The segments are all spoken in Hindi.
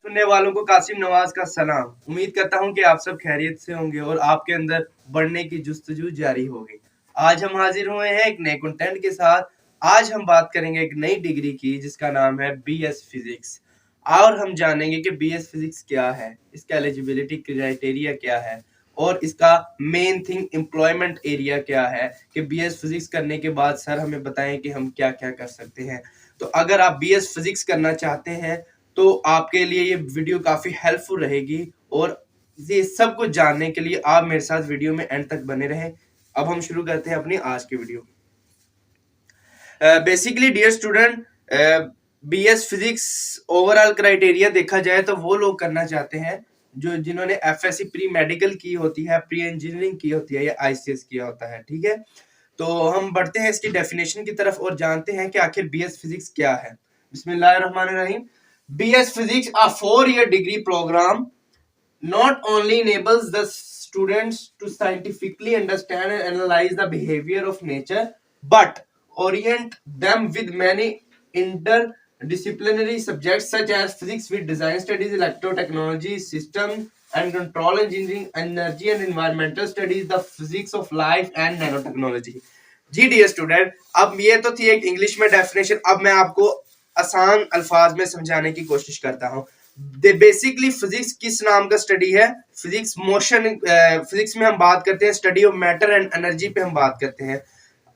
सुनने वालों को कासिम नवाज का सलाम। उम्मीद करता हूं कि आप सब खैरियत से होंगे और आपके अंदर बढ़ने की जुस्तजू जारी होगी। आज हम हाजिर हुए हैं एक नए कंटेंट के साथ। आज हम बात करेंगे एक नई डिग्री की जिसका नाम है बीएस फिजिक्स। और हम जानेंगे कि बीएस फिजिक्स क्या है, इसका एलिजिबिलिटी क्राइटेरिया क्या है और इसका मेन थिंग एम्प्लॉयमेंट एरिया क्या है कि बीएस फिजिक्स करने के बाद सर हमें बताएं कि हम क्या क्या कर सकते हैं। तो अगर आप बीएस फिजिक्स करना चाहते हैं तो आपके लिए ये वीडियो काफी हेल्पफुल रहेगी और ये सब कुछ जानने के लिए आप मेरे साथ वीडियो में एंड तक बने रहें। अब हम शुरू करते हैं अपनी आज की video. Basically dear student, BS physics overall criteria देखा जाए तो वो लोग करना चाहते हैं जो जिन्होंने एफएससी प्री मेडिकल की होती है, प्री इंजीनियरिंग की होती है या आईसीएस किया होता है। ठीक है, तो हम बढ़ते हैं इसकी डेफिनेशन की तरफ और जानते हैं कि आखिर बीएस फिजिक्स क्या है। बिस्मिल्लाहिर्रहमानिर्रहीम। BS Physics, a 4-year degree program, not only enables the students to scientifically understand and analyze the behavior of nature, but orient them with many interdisciplinary subjects such as physics with design studies, electrotechnology, system and control engineering, energy and environmental studies, the physics of life and nanotechnology। जी डियर स्टूडेंट, अब ये तो थी एक इंग्लिश में डेफिनेशन। अब मैं आपको आसान अल्फाज में समझाने की कोशिश करता हूँ। बेसिकली फिजिक्स किस नाम का स्टडी है? Physics motion. फिजिक्स में हम बात करते हैं study of matter and energy पे हम बात करते हैं।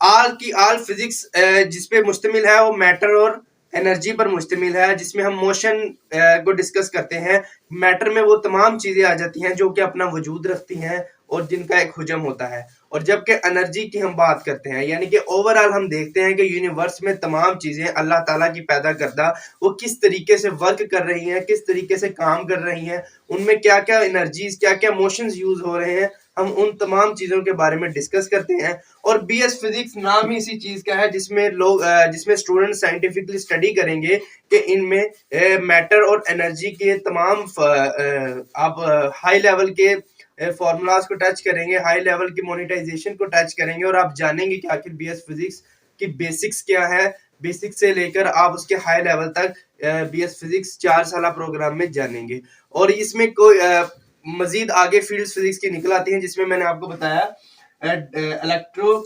आल फिजिक्स जिसपे मुश्तमिल है वो मैटर और एनर्जी पर मुश्तमिल है, जिसमें हम मोशन को डिस्कस करते हैं। मैटर में वो तमाम चीजें आ जाती हैं जो कि अपना वजूद रखती हैं और जिनका एक हुजम होता है। और जबकि एनर्जी की हम बात करते हैं, यानी कि ओवरऑल हम देखते हैं कि यूनिवर्स में तमाम चीजें अल्लाह ताला की पैदा करदा वो किस तरीके से वर्क कर रही हैं, किस तरीके से काम कर रही हैं, उनमें क्या क्या एनर्जीज, क्या क्या मोशंस यूज हो रहे हैं, हम उन तमाम चीजों के बारे में डिस्कस करते हैं। और बीएस फिजिक्स नाम ही इसी चीज का है जिसमें स्टूडेंट साइंटिफिकली स्टडी करेंगे कि इनमें मैटर और एनर्जी के तमाम आप हाई लेवल के फॉर्मूलाज को टच करेंगे, हाई लेवल की मोनेटाइजेशन को टच करेंगे और आप जानेंगे कि आखिर बीएस फिजिक्स की बेसिक्स क्या है। बेसिक्स से लेकर आप उसके हाई लेवल तक बीएस फिजिक्स 4 साल प्रोग्राम में जानेंगे। और इसमें कोई मजीद आगे फील्ड्स फिजिक्स की निकल आती हैं, जिसमें मैंने आपको बताया इलेक्ट्रो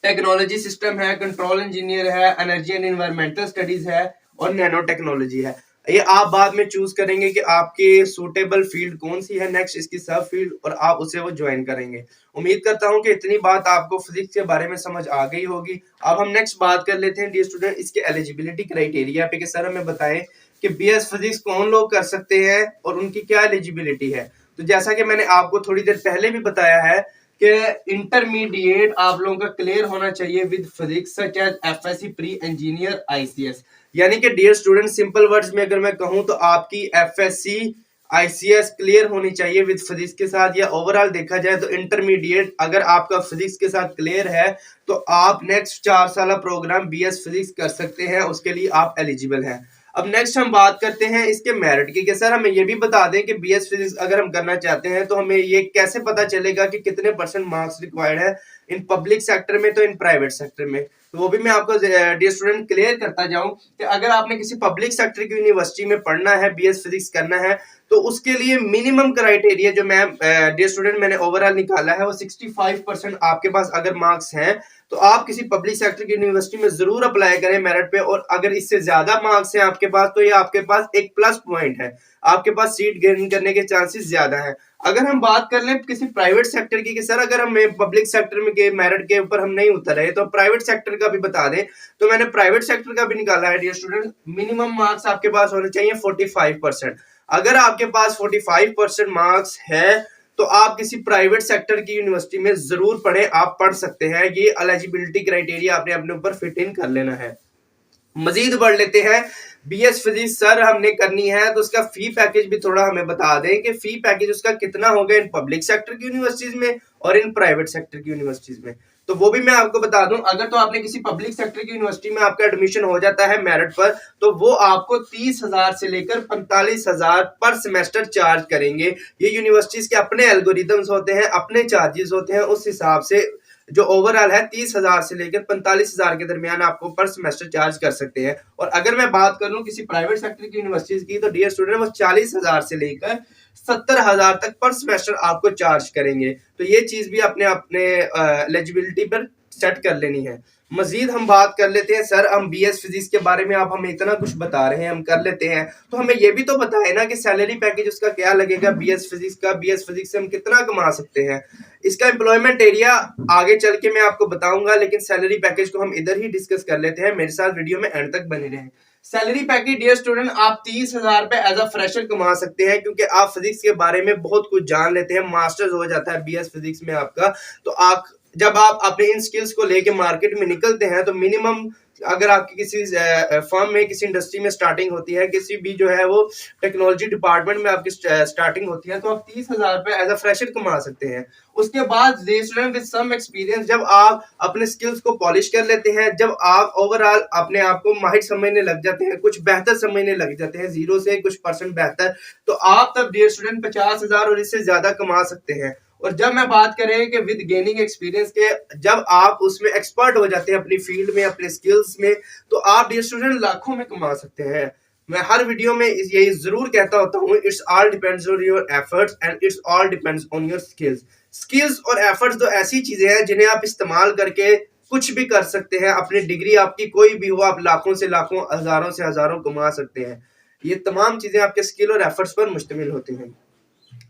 टेक्नोलॉजी सिस्टम है, कंट्रोल इंजीनियर है, एनर्जी एंड एनवायरमेंटल स्टडीज है और नैनो टेक्नोलॉजी है। ये आप बाद में चूज करेंगे कि आपके सूटेबल फील्ड कौन सी है नेक्स्ट इसकी सब फील्ड, और आप उसे वो ज्वाइन करेंगे। उम्मीद करता हूं कि इतनी बात आपको फिजिक्स के बारे में समझ आ गई होगी। अब हम नेक्स्ट बात कर लेते हैं डियर स्टूडेंट इसके एलिजिबिलिटी क्राइटेरिया पे कि सर हमें बताएं कि बीएस फिजिक्स कौन लोग कर सकते हैं और उनकी क्या एलिजिबिलिटी है। तो जैसा कि मैंने आपको थोड़ी देर पहले भी बताया है कि इंटरमीडिएट आप लोगों का क्लियर होना चाहिए with physics such as FSc pre engineer ICS. यानी कि डियर स्टूडेंट सिंपल वर्ड्स में अगर मैं कहूं तो आपकी एफएससी आईसीएस क्लियर होनी चाहिए विद फिजिक्स के साथ, या ओवरऑल देखा जाए तो इंटरमीडिएट अगर आपका फिजिक्स के साथ क्लियर है तो आप नेक्स्ट 4 साल प्रोग्राम बीएस फिजिक्स कर सकते हैं, उसके लिए आप एलिजिबल हैं। अब नेक्स्ट हम बात करते हैं इसके मेरिट की कि सर हमें ये भी बता दें कि बीएस फिजिक्स अगर हम करना चाहते हैं तो हमें ये कैसे पता चलेगा कि कितने % मार्क्स रिक्वायर्ड है, इन पब्लिक सेक्टर में तो इन प्राइवेट सेक्टर में। तो वो भी मैं आपको डियर स्टूडेंट क्लियर करता जाऊं कि अगर आपने किसी पब्लिक सेक्टर की यूनिवर्सिटी में पढ़ना है, बीएस फिजिक्स करना है, तो उसके लिए मिनिमम क्राइटेरिया जो मैं डियर स्टूडेंट मैंने ओवरऑल निकाला है वो 65% आपके पास अगर मार्क्स हैं तो आप किसी पब्लिक सेक्टर की यूनिवर्सिटी में जरूर अप्लाई करें मेरिट पे। और अगर इससे ज्यादा मार्क्स हैं आपके पास तो ये आपके पास एक प्लस पॉइंट है, आपके पास सीट गेन करने के चांसेस ज्यादा हैं। अगर हम बात कर लें किसी प्राइवेट सेक्टर की कि सर अगर हम पब्लिक सेक्टर में के मेरिट के ऊपर हम नहीं उतर रहे तो प्राइवेट सेक्टर का भी बता दें, तो मैंने प्राइवेट सेक्टर का भी निकाला है डियर स्टूडेंट। मिनिमम मार्क्स आपके पास होने चाहिए 45%। अगर आपके पास 45% मार्क्स है तो आप किसी प्राइवेट सेक्टर की यूनिवर्सिटी में जरूर पढ़ें, आप पढ़ सकते हैं। ये एलिजिबिलिटी क्राइटेरिया आपने अपने ऊपर फिट इन कर लेना है। मजीद बढ़ लेते हैं, बीएस फिजिक्स सर हमने करनी है तो उसका फी पैकेज भी थोड़ा हमें बता दें कि फी पैकेज उसका कितना होगा इन पब्लिक सेक्टर की यूनिवर्सिटीज में और इन प्राइवेट सेक्टर की यूनिवर्सिटीज में। तो वो भी मैं आपको बता दूं, अगर तो आपने किसी पब्लिक सेक्टर की यूनिवर्सिटी में आपका एडमिशन हो जाता है मेरिट पर तो वो आपको 30,000 से लेकर 45,000 पर सेमेस्टर चार्ज करेंगे। ये यूनिवर्सिटीज के अपने एल्गोरिदम्स होते हैं, अपने चार्जेस होते हैं, उस हिसाब से जो ओवरऑल है 30,000 से लेकर 45,000 के दरमियान आपको पर सेमेस्टर चार्ज कर सकते हैं। और अगर मैं बात करूं किसी प्राइवेट सेक्टर की यूनिवर्सिटीज की, तो डियर स्टूडेंट वो 40,000 से लेकर 70,000 तक पर सेमेस्टर आपको चार्ज करेंगे। तो ये चीज भी अपने अपने एलिजिबिलिटी पर सेट कर लेनी है। मजीद हम बात कर लेते हैं, सर हम बीएस फिजिक्स के बारे में आप हमें इतना कुछ बता रहे हैं, हम कर लेते हैं, तो हमें ये भी तो बताए ना कि सैलरी पैकेज उसका क्या लगेगा बीएस फिजिक्स का, बीएस फिजिक्स से हम कितना कमा सकते हैं, इसका एम्प्लॉयमेंट एरिया आगे चल के मैं आपको बताऊंगा, लेकिन सैलरी पैकेज को हम इधर ही डिस्कस कर लेते हैं। मेरे साथ वीडियो में एंड तक बने रहें। सैलरी पैकेज डियर स्टूडेंट, आप 30,000 पे एज अ फ्रेशर कमा सकते हैं, क्योंकि आप फिजिक्स के बारे में बहुत कुछ जान लेते हैं, मास्टर्स हो जाता है बीएस फिजिक्स में आपका। तो आप जब आप अपने इन स्किल्स को लेके मार्केट में निकलते हैं, तो मिनिमम अगर आपकी किसी फर्म में, किसी इंडस्ट्री में स्टार्टिंग होती है, किसी भी जो है वो टेक्नोलॉजी डिपार्टमेंट में आपकी स्टार्टिंग होती है, तो आप 30,000 पे एज अ फ्रेशर कमा सकते हैं। उसके बाद स्टूडेंट विद सम एक्सपीरियंस, जब आप अपने स्किल्स को पॉलिश कर लेते हैं, जब आप ओवरऑल अपने आप को माहिर समझने लग जाते हैं, कुछ बेहतर समझने लग जाते हैं, 0 से कुछ परसेंट बेहतर, तो आप तब डियर स्टूडेंट 50,000 और इससे ज्यादा कमा सकते हैं। और जब मैं बात करें कि विद गेनिंग एक्सपीरियंस के, जब आप उसमें एक्सपर्ट हो जाते हैं अपनी फील्ड में, अपने स्किल्स में, तो आप डियर स्टूडेंट लाखों में कमा सकते हैं। मैं हर वीडियो में यही जरूर कहता होता हूँ, it's all depends on your efforts and it's all depends on your skills. Skills और एफर्ट्स दो ऐसी चीजें हैं जिन्हें आप इस्तेमाल करके कुछ भी कर सकते हैं। अपनी डिग्री आपकी कोई भी हो, आप लाखों से लाखों, हजारों से हजारों कमा सकते हैं। ये तमाम चीजें आपके स्किल और एफर्ट्स पर मुश्तमिल होती हैं।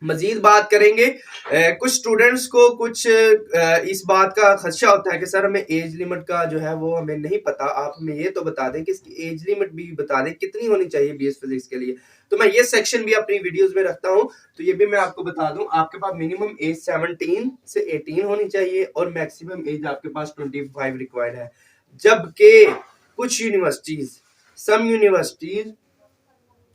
मजीद बात करेंगे, कुछ स्टूडेंट्स को कुछ इस बात का खदशा होता है कि सर हमें एज लिमिट का जो है वो हमें नहीं पता, आप हमें ये तो बता दें कि इसकी एज लिमिट भी बता दें कितनी होनी चाहिए बीएस फिजिक्स के लिए। तो मैं ये सेक्शन भी अपनी वीडियोस में रखता हूं, तो ये भी मैं आपको बता दूं, आपके पास मिनिमम एज 17 से 18 होनी चाहिए और मैक्सिमम एज आपके पास 25 रिक्वायर्ड है। जबकि कुछ यूनिवर्सिटीज, सम यूनिवर्सिटीज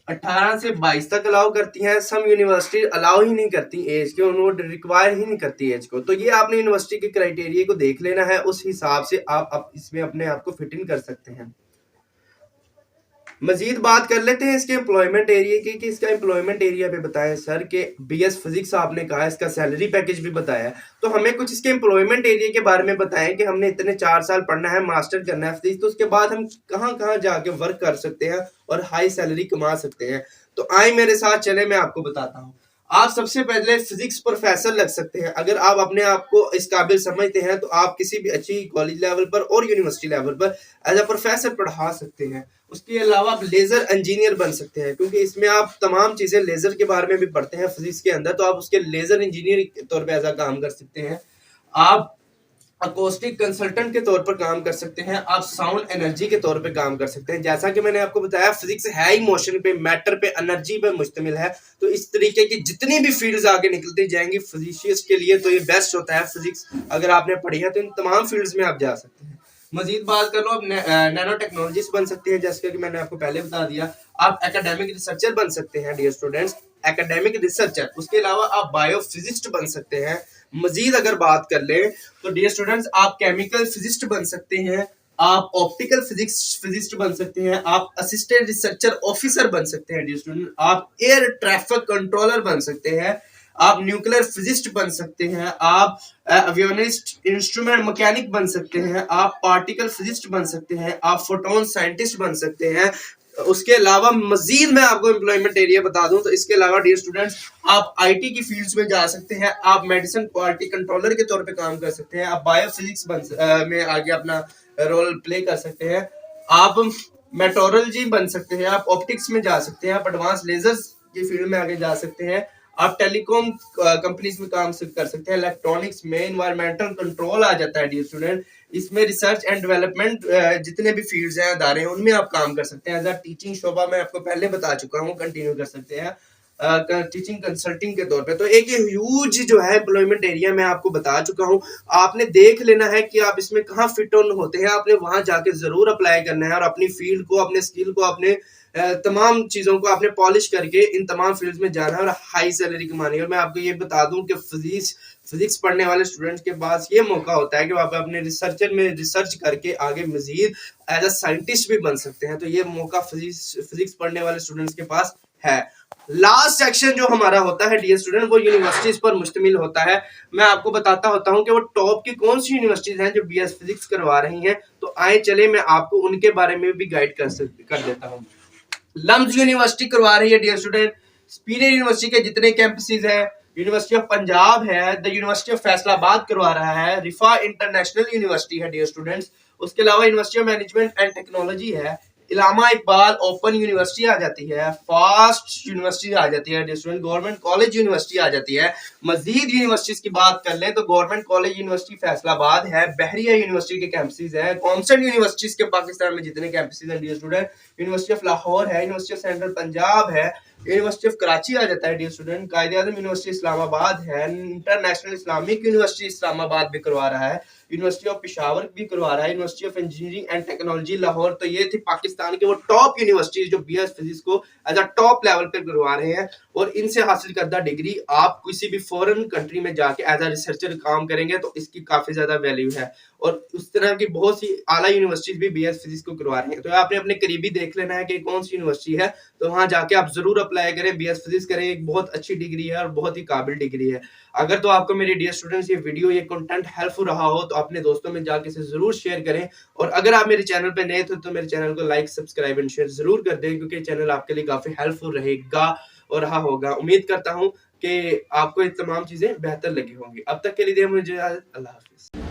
18 से 22 तक अलाउ करती हैं, सम यूनिवर्सिटी अलाउ ही नहीं करती एज के, उन्होंने रिक्वायर ही नहीं करती एज को। तो ये आपने यूनिवर्सिटी के क्राइटेरिया को देख लेना है, उस हिसाब से आप इसमें अपने आप को फिट इन कर सकते हैं। मजीद बात कर लेते हैं इसके एम्प्लॉयमेंट एरिया की, कि इसका एम्प्लॉयमेंट एरिया पे बताएं सर के बीएस फिजिक्स आपने कहा, इसका सैलरी पैकेज भी बताया, तो हमें कुछ इसके एम्प्लॉयमेंट एरिया के बारे में बताएं कि हमने इतने 4 साल पढ़ना है, मास्टर करना है फिजिक्स, तो उसके बाद हम कहाँ कहाँ जाके वर्क कर सकते हैं और हाई सैलरी कमा सकते हैं। तो आए मेरे साथ चले, मैं आपको बताता हूँ। आप सबसे पहले फिजिक्स प्रोफेसर लग सकते हैं। अगर आप अपने आप को इस काबिल समझते हैं, तो आप किसी भी अच्छी कॉलेज लेवल पर और यूनिवर्सिटी लेवल पर एज अ प्रोफेसर पढ़ा सकते हैं। उसके अलावा आप लेजर इंजीनियर बन सकते हैं, क्योंकि इसमें आप तमाम चीजें लेजर के बारे में भी पढ़ते हैं फिजिक्स के अंदर, तो आप उसके लेजर इंजीनियर के तौर पर एज अ काम कर सकते हैं। आप अकोस्टिक कंसल्टेंट के तौर पर काम कर सकते हैं, आप साउंड एनर्जी के तौर पर काम कर सकते हैं। जैसा कि मैंने आपको बताया, फिजिक्स है ही मोशन पे, मैटर पे, एनर्जी पे मुश्तमिल है, तो इस तरीके की जितनी भी फील्ड्स आगे निकलती जाएंगी फिजिशियंस के लिए, तो ये बेस्ट होता है फिजिक्स। अगर आपने पढ़ी है तो इन तमाम फील्ड्स में आप जा सकते हैं। मजीद बात कर लो, आप नैनो टेक्नोलॉजिस्ट बन सकते हैं, जैसे कि मैंने आपको पहले बता दिया। आप एकेडमिक रिसर्चर बन सकते हैं डियर स्टूडेंट्स, एकेडमिक रिसर्चर। उसके अलावा आप बायोफिजिस्ट बन सकते हैं। मजीद अगर बात कर ले तो डियर स्टूडेंट्स, आप केमिकल फिजिस्ट बन सकते हैं, आप ऑप्टिकल फिजिस्ट बन सकते हैं, आप असिस्टेंट रिसर्चर ऑफिसर बन सकते हैं डियर स्टूडेंट, आप एयर ट्रैफिक कंट्रोलर बन सकते हैं, आप न्यूक्लियर फिजिस्ट बन सकते हैं, आप एवियोनिस्ट इंस्ट्रूमेंट मैकेनिक बन सकते हैं, आप पार्टिकल फिजिस्ट बन सकते हैं, आप फोटोन साइंटिस्ट बन सकते हैं। उसके अलावा मजीद मैं आपको एम्प्लॉयमेंट एरिया बता दूं, तो इसके अलावा डियर स्टूडेंट्स, आप आईटी की फील्ड्स में जा सकते हैं, आप मेडिसिन क्वालिटी कंट्रोलर के तौर पे काम कर सकते हैं, आप बायोफिजिक्स में आगे अपना रोल प्ले कर सकते हैं, आप मेट्रोलॉजी बन सकते हैं, आप ऑप्टिक्स में जा सकते हैं, आप एडवांस लेजर्स की फील्ड में आगे जा सकते हैं, आप टेलीकॉम कंपनीज में काम कर सकते हैं, इलेक्ट्रॉनिक्स में एनवायरमेंटल कंट्रोल आ जाता है डियर स्टूडेंट। इसमें रिसर्च एंड डेवलपमेंट जितने भी फील्ड्स हैं, अदारे हैं, उनमें आप काम कर सकते हैं। एज अ टीचिंग शोबा मैं आपको पहले बता चुका हूँ, कंटिन्यू कर सकते हैं टीचिंग कंसल्टिंग के तौर पे। तो एक ह्यूज जो है एम्प्लॉयमेंट एरिया मैं आपको बता चुका हूँ। आपने देख लेना है कि आप इसमें कहाँ फिट ऑन होते हैं, आपने वहां जाके जरूर अप्लाई करना है और अपनी फील्ड को, अपने स्किल को, अपने तमाम चीजों को आपने पॉलिश करके इन तमाम फील्ड्स में जाना है और हाई सैलरी कमानी है। और मैं आपको ये बता दूं कि फिजिक्स पढ़ने वाले स्टूडेंट्स के पास ये मौका होता है कि आप अपने रिसर्चर में रिसर्च करके आगे मजीद एज अ साइंटिस्ट भी बन सकते हैं। तो ये मौका फिजिक्स पढ़ने वाले स्टूडेंट्स के पास है। लास्ट सेक्शन जो हमारा होता है डियर स्टूडेंट वो यूनिवर्सिटीज पर मुश्तमिल होता है। मैं आपको बताता होता हूं कि वो टॉप की कौन सी यूनिवर्सिटीज हैं जो बीएस फिजिक्स करवा रही हैं। तो आए चले मैं आपको उनके बारे में भी गाइड कर देता हूं। लम्स यूनिवर्सिटी करवा रही है डियर स्टूडेंट। स्पीनियर यूनिवर्सिटी के जितने कैंपसेस हैं, यूनिवर्सिटी ऑफ पंजाब है, द यूनिवर्सिटी ऑफ फैसलाबाद करवा रहा है, रिफा इंटरनेशनल यूनिवर्सिटी है डियर स्टूडेंट्स। उसके अलावा university of management and technology है, इलामा इकबाल ओपन यूनिवर्सिटी आ जाती है, फास्ट यूनिवर्सिटी आ जाती है dear student, government college university आ जाती है। मजीद यूनिवर्सिटीज की बात कर लें तो गवर्नमेंट कॉलेज यूनिवर्सिटी फैसलाबाद है, बहरिया यूनिवर्सिटी के कैंपसेस है, कॉन्सेंट यूनिवर्सिटीज के पाकिस्तान में जितने कैंपसेस हैं dear student, university of Lahore है, यूनिवर्सिटी ऑफ सेंट्रल पंजाब है, यूनिवर्सिटी ऑफ कराची आ जाता है डियर स्टूडेंट, कायदे आजम यूनिवर्सिटी इस्लामाबाद है, इंटरनेशनल इस्लामिक यूनिवर्सिटी इस्लामाबाद भी करवा रहा है, यूनिवर्सिटी ऑफ पेशावर भी करवा रहा है, university of engineering and technology Lahore. तो ये थी पाकिस्तान के वो टॉप यूनिवर्सिटीज जो बीएस फिजिक्स को एज अ टॉप लेवल पे करवा रहे हैं। और इनसे हासिल करदा डिग्री आप किसी भी फॉरेन कंट्री में जाके एज अ रिसर्चर काम करेंगे तो इसकी काफी ज्यादा वैल्यू है। और उस तरह की बहुत सी आला यूनिवर्सिटीज भी बीएस फिजिक्स को करवा रही हैं। तो आपने अपने करीबी देख लेना है कि कौन सी यूनिवर्सिटी है, तो वहां जाके आप जरूर अप्लाई करें, बीएस फिजिक्स करें। एक बहुत अच्छी डिग्री है और बहुत ही काबिल डिग्री है। अगर तो आपको मेरे डियर स्टूडेंट्स ये वीडियो ये कंटेंट हेल्पफुल रहा हो तो अपने दोस्तों में जाके इसे जरूर शेयर करें। और अगर आप मेरे चैनल पे नए थे तो मेरे चैनल को लाइक सब्सक्राइब एंड शेयर जरूर कर दें, क्योंकि चैनल आपके लिए काफी हेल्पफुल रहेगा और रहा होगा। उम्मीद करता हूं कि आपको ये तमाम चीजें बेहतर लगी होंगी। अब तक के लिए मुझे अल्लाह हाफिज।